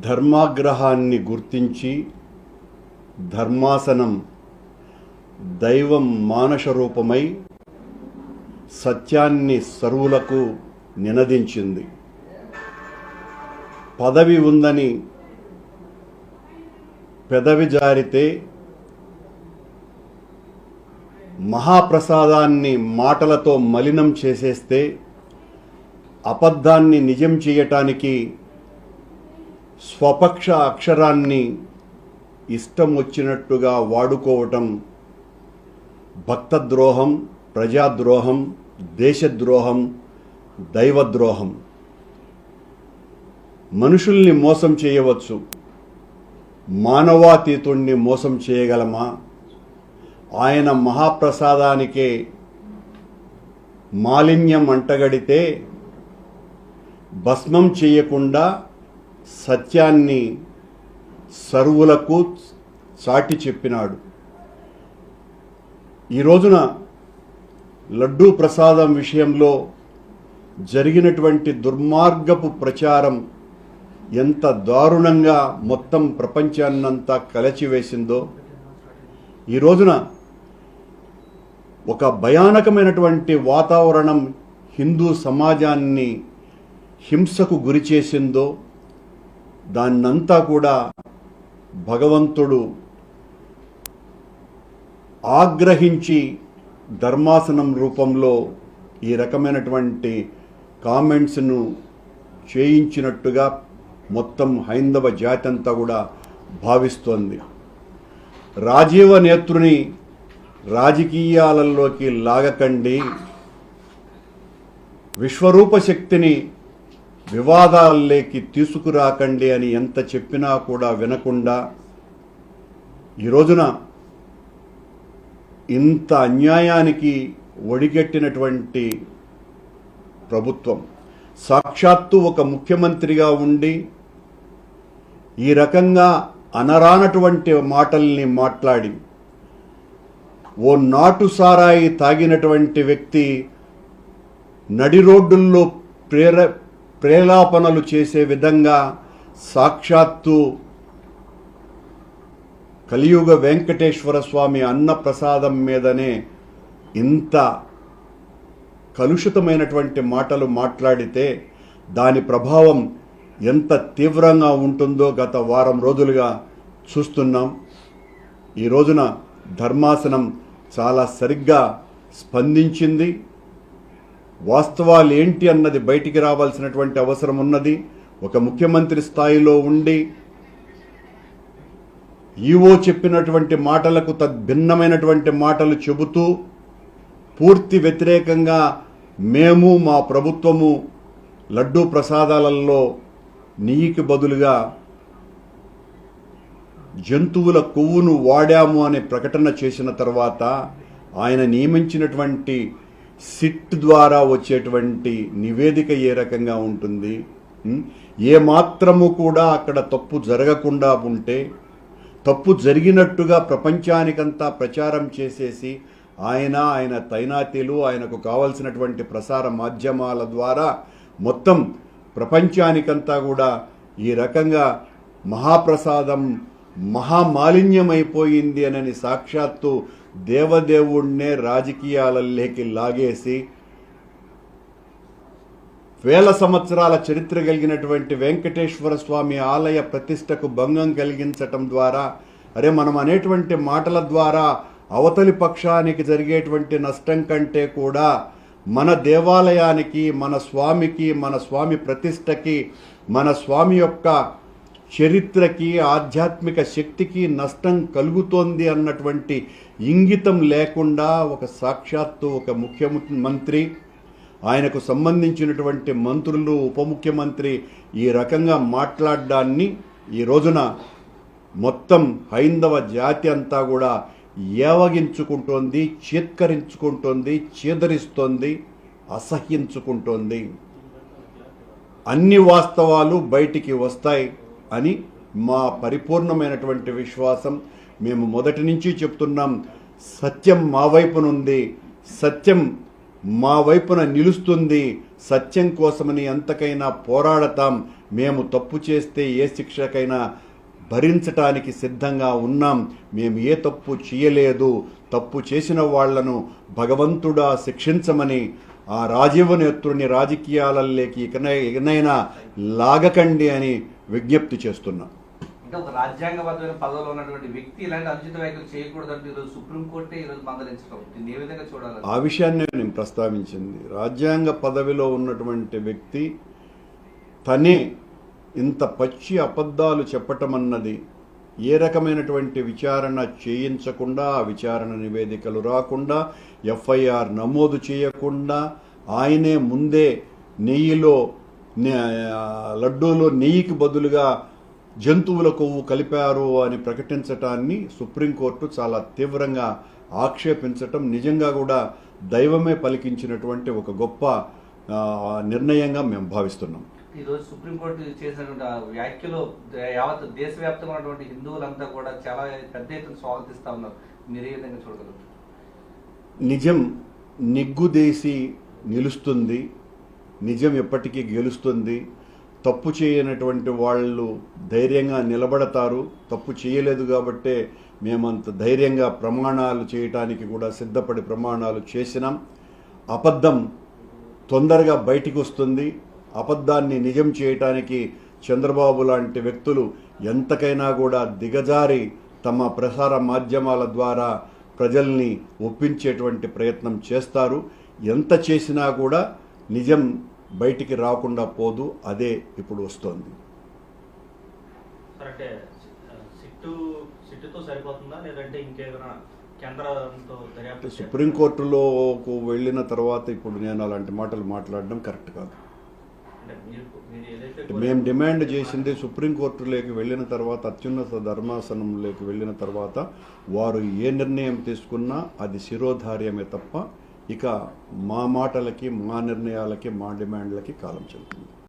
ధర్మాగ్రహాన్ని గుర్తించి ధర్మాసనం దైవం మానస రూపమై సత్యాన్ని సర్వులకు నినదించింది. పదవి ఉందని పెదవి జారితే మహాప్రసాదాన్ని మాటలతో మలినం చేసేస్తే అబద్ధాన్ని నిజం చేయటానికి స్వపక్ష అక్షరాన్ని ఇష్టం వచ్చినట్టుగా వాడుకోవటం భక్తద్రోహం, ప్రజాద్రోహం, దేశద్రోహం, దైవద్రోహం. మనుషుల్ని మోసం చేయవచ్చు, మానవాతీతుణ్ణి మోసం చేయగలమా? ఆయన మహాప్రసాదానికే మాలిన్యం అంటగడితే భస్మం చేయకుండా సత్యాన్ని సర్వులకు చాటి చెప్పినాడు. ఈ రోజున లడ్డూ ప్రసాదం విషయంలో జరిగినటువంటి దుర్మార్గపు ప్రచారం ఎంత దారుణంగా మొత్తం ప్రపంచాన్నంతా కలచివేసిందో, ఈ రోజున ఒక భయానకమైనటువంటి వాతావరణం హిందూ సమాజాన్ని హింసకు గురి చేసిందో, దాన్నంతా కూడా భగవంతుడు ఆగ్రహించి ధర్మాసనం రూపంలో ఈ రకమైనటువంటి కామెంట్స్ను చేయించినట్టుగా మొత్తం హైందవ జాతి అంతా కూడా భావిస్తోంది. రాజీవ నేత్రుని రాజకీయాలలోకి లాగకండి, విశ్వరూప శక్తిని వివాదాల్లోకి తీసుకురాకండి అని ఎంత చెప్పినా కూడా వినకుండా ఈ రోజున ఇంత అన్యాయానికి ఒడిగట్టినటువంటి ప్రభుత్వం, సాక్షాత్తు ఒక ముఖ్యమంత్రిగా ఉండి ఈ రకంగా అనరానటువంటి మాటల్ని మాట్లాడి ఓ నాటు సారాయి తాగినటువంటి వ్యక్తి నడి రోడ్డుల్లో ప్రేలాపనలు చేసే విధంగా సాక్షాత్తు కలియుగ వెంకటేశ్వర స్వామి అన్న ప్రసాదం మీదనే ఇంత కలుషితమైనటువంటి మాటలు మాట్లాడితే దాని ప్రభావం ఎంత తీవ్రంగా ఉంటుందో గత వారం రోజులుగా చూస్తున్నాం. ఈ రోజున ధర్మాసనం చాలా సరిగ్గా స్పందించింది. వాస్తవాలు ఏంటి అన్నది బయటికి రావాల్సినటువంటి అవసరం ఉన్నది. ఒక ముఖ్యమంత్రి స్థాయిలో ఉండి ఈవో చెప్పినటువంటి మాటలకు తద్భిన్నమైనటువంటి మాటలు చెబుతూ పూర్తి వ్యతిరేకంగా మేము మా ప్రభుత్వము లడ్డూ ప్రసాదాలలో నెయ్యికి బదులుగా జంతువుల కొవ్వును వాడాము అనే ప్రకటన చేసిన తర్వాత ఆయన నియమించినటువంటి సిట్ ద్వారా వచ్చేటువంటి నివేదిక ఏ రకంగా ఉంటుంది? ఏ మాత్రము కూడా అక్కడ తప్పు జరగకుండా ఉంటే తప్పు జరిగినట్టుగా ప్రపంచానికంతా ప్రచారం చేసేసి ఆయన తైనాతీలు ఆయనకు కావలసినటువంటి ప్రసార మాధ్యమాల ద్వారా మొత్తం ప్రపంచానికంతా కూడా ఈ రకంగా మహాప్రసాదం మహామాలిన్యమైపోయింది అని సాక్షాత్తు దేవదేవుణ్ణే రాజకీయాలలోకి లాగేసి వేల సంవత్సరాల చరిత్ర కలిగినటువంటి వెంకటేశ్వర స్వామి ఆలయ ప్రతిష్టకు భంగం కలిగించటం ద్వారా మనం అనేటువంటి మాటల ద్వారా అవతలి పక్షానికి జరిగేటువంటి నష్టం కంటే కూడా మన దేవాలయానికి, మన స్వామికి, మన స్వామి ప్రతిష్టకి, మన స్వామి యొక్క చరిత్రకి, ఆధ్యాత్మిక శక్తికి నష్టం కలుగుతోంది అన్నటువంటి ఇంగితం లేకుండా ఒక సాక్షాత్తు ఒక ముఖ్యమంత్రి, ఆయనకు సంబంధించినటువంటి మంత్రులు, ఉప ముఖ్యమంత్రి ఈ రకంగా మాట్లాడడాన్ని ఈ రోజున మొత్తం హైందవ జాతి అంతా కూడా ఏవగించుకుంటోంది, చీత్కరించుకుంటోంది, చీదరిస్తోంది, అసహ్యించుకుంటోంది. అన్ని వాస్తవాలు బయటికి వస్తాయి అని మా పరిపూర్ణమైనటువంటి విశ్వాసం. మేము మొదటి నుంచి చెప్తున్నాం, సత్యం మా వైపునుంది. సత్యం మా వైపున నిలుస్తుంది, సత్యం కోసమని ఎంతకైనా పోరాడతాం, మేము తప్పు చేస్తే ఏ శిక్షకైనా భరించటానికి సిద్ధంగా ఉన్నాం, మేము ఏ తప్పు చేయలేదు, తప్పు చేసిన వాళ్లను భగవంతుడా శిక్షించమని ఆ రాజీవనేత్రుని రాజకీయాలలోకి ఇకనైనా లాగకండి అని విజ్ఞప్తి చేస్తున్నా. అంటే ఒక రాజ్యాంగబద్ధమైన పదవిలో ఉన్నటువంటి వ్యక్తి ఇలాంటి అనుచిత వ్యాఖ్యలు చేయకూడదంటే ఈరోజు సుప్రీంకోర్టే ఈరోజు మందలించడం, దీన్ని ఏ విధంగా చూడాలి? ఆ విషయాన్ని నేను ప్రస్తావించింది. రాజ్యాంగ పదవిలో ఉన్నటువంటి వ్యక్తి తనే ఇంత పచ్చి అబద్ధాలు చెప్పటం అన్నది, ఏ రకమైనటువంటి విచారణ చేయించకుండా, ఆ విచారణ నివేదికలు రాకుండా, ఎఫ్ఐఆర్ నమోదు చేయకుండా, ఆయనే ముందే లడ్డూలో నెయ్యికి బదులుగా జంతువుల కొవ్వు కలిపారు అని ప్రకటించటాన్ని సుప్రీంకోర్టు చాలా తీవ్రంగా ఆక్షేపించటం నిజంగా కూడా దైవమే పలికించినటువంటి ఒక గొప్ప నిర్ణయంగా మేము భావిస్తున్నాం. ఈరోజు సుప్రీంకోర్టు చేసినటువంటి వ్యాఖ్యలు యావత్ దేశవ్యాప్తంగా ఉన్నటువంటి హిందువులంతా కూడా చాలా పెద్ద ఎత్తున స్వాగతిస్తూ ఉన్నారు. మీరు ఏ విధంగా చూడగలరు? నిజం నిగ్గుదేసి నిలుస్తుంది, నిజం ఎప్పటికీ గెలుస్తుంది. తప్పు చేయనటువంటి వాళ్ళు ధైర్యంగా నిలబడతారు. తప్పు చేయలేదు కాబట్టే మేమంత ధైర్యంగా ప్రమాణాలు చేయటానికి కూడా సిద్ధపడి ప్రమాణాలు చేసినాం. అబద్ధం తొందరగా బయటికి వస్తుంది. అబద్ధాన్ని నిజం చేయటానికి చంద్రబాబు లాంటి వ్యక్తులు ఎంతకైనా కూడా దిగజారి తమ ప్రసార మాధ్యమాల ద్వారా ప్రజల్ని ఒప్పించేటువంటి ప్రయత్నం చేస్తారు. ఎంత చేసినా కూడా నిజం బయటికి రాకుండా పోదు. అదే ఇప్పుడు వస్తోంది. సుప్రీంకోర్టులోకి వెళ్ళిన తర్వాత ఇప్పుడు నేను అలాంటి మాటలు మాట్లాడడం కరెక్ట్ కాదు. మేము డిమాండ్ చేసింది సుప్రీంకోర్టులోకి వెళ్ళిన తర్వాత, అత్యున్నత ధర్మాసనంలోకి వెళ్ళిన తర్వాత వారు ఏ నిర్ణయం తీసుకున్నా అది శిరోధార్యమే తప్ప ఇక మా మాటలకి, మా నిర్ణయాలకి, మా డిమాండ్లకి కాలం చెల్లుతుంది.